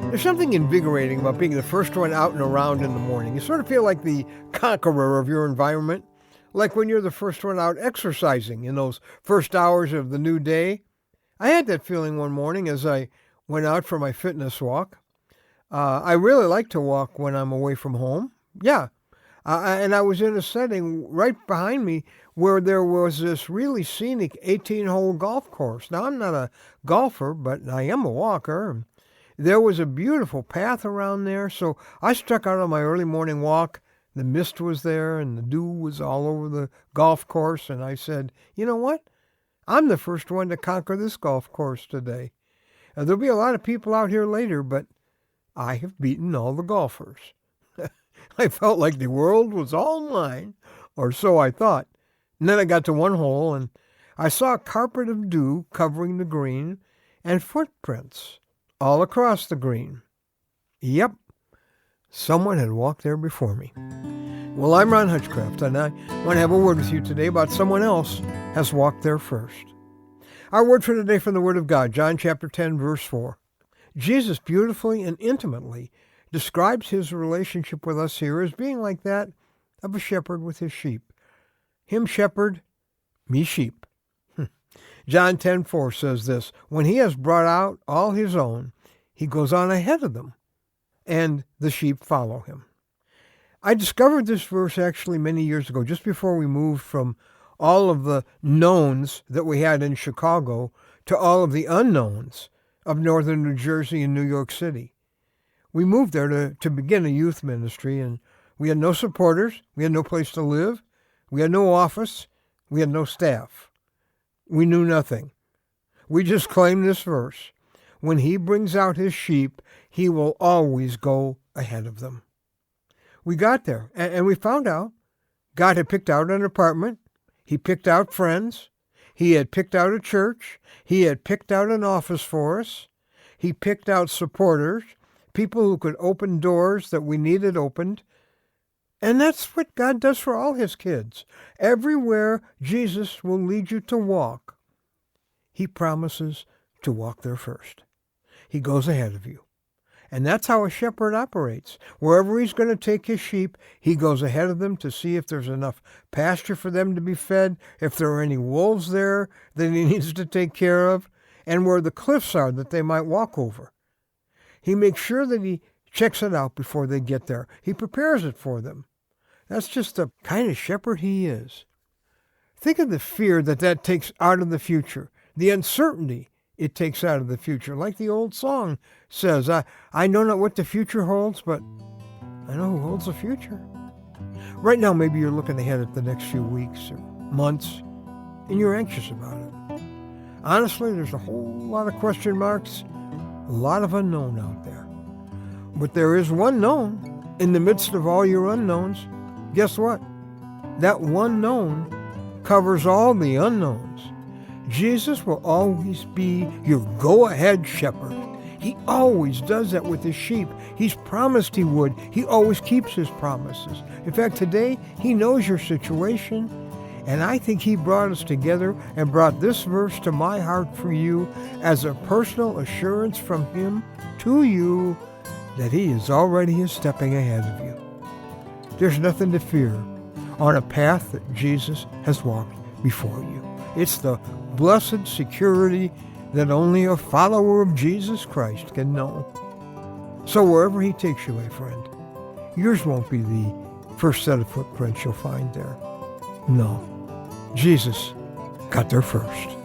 There's something invigorating about being the first one out and around in the morning. You sort of feel like the conqueror of your environment, like when you're the first one out exercising in those first hours of the new day. I had that feeling one morning as I went out for my fitness walk. I really like to walk when I'm away from home. Yeah. And I was in a setting right behind me where there was this really scenic 18-hole golf course. Now, I'm not a golfer, but I am a walker. There was a beautiful path around there, so I struck out on my early morning walk. The mist was there, and the dew was all over the golf course, and I said, you know what? I'm the first one to conquer this golf course today. There'll be a lot of people out here later, but I have beaten all the golfers. I felt like the world was all mine, or so I thought. And then I got to one hole, and I saw a carpet of dew covering the green and footprints all across the green. Yep, someone had walked there before me. Well, I'm Ron Hutchcraft, and I want to have a word with you today about someone else has walked there first. Our word for today from the Word of God, John chapter 10, verse 4. Jesus beautifully and intimately describes his relationship with us here as being like that of a shepherd with his sheep. Him shepherd, me sheep. John 10:4 says this, when he has brought out all his own, he goes on ahead of them, and the sheep follow him. I discovered this verse actually many years ago, just before we moved from all of the knowns that we had in Chicago to all of the unknowns of northern New Jersey and New York City. We moved there to begin a youth ministry, and we had no supporters, we had no place to live, we had no office, we had no staff. We knew nothing. We just claimed this verse. When he brings out his sheep, he will always go ahead of them. We got there, and we found out God had picked out an apartment. He picked out friends. He had picked out a church. He had picked out an office for us. He picked out supporters, people who could open doors that we needed opened. And that's what God does for all his kids. Everywhere Jesus will lead you to walk, he promises to walk there first. He goes ahead of you. And that's how a shepherd operates. Wherever he's going to take his sheep, he goes ahead of them to see if there's enough pasture for them to be fed, if there are any wolves there that he needs to take care of, and where the cliffs are that they might walk over. He makes sure that he checks it out before they get there. He prepares it for them. That's just the kind of shepherd he is. Think of the fear that takes out of the future, the uncertainty it takes out of the future. Like the old song says, I know not what the future holds, but I know who holds the future. Right now, maybe you're looking ahead at the next few weeks or months, and you're anxious about it. Honestly, there's a whole lot of question marks, a lot of unknown out there. But there is one known in the midst of all your unknowns. Guess what? That one known covers all the unknowns. Jesus will always be your go-ahead shepherd. He always does that with his sheep. He's promised he would. He always keeps his promises. In fact, today, he knows your situation, and I think he brought us together and brought this verse to my heart for you as a personal assurance from him to you that he is already stepping ahead of you. There's nothing to fear on a path that Jesus has walked before you. It's the blessed security that only a follower of Jesus Christ can know. So wherever he takes you, my friend, yours won't be the first set of footprints you'll find there. No, Jesus got there first.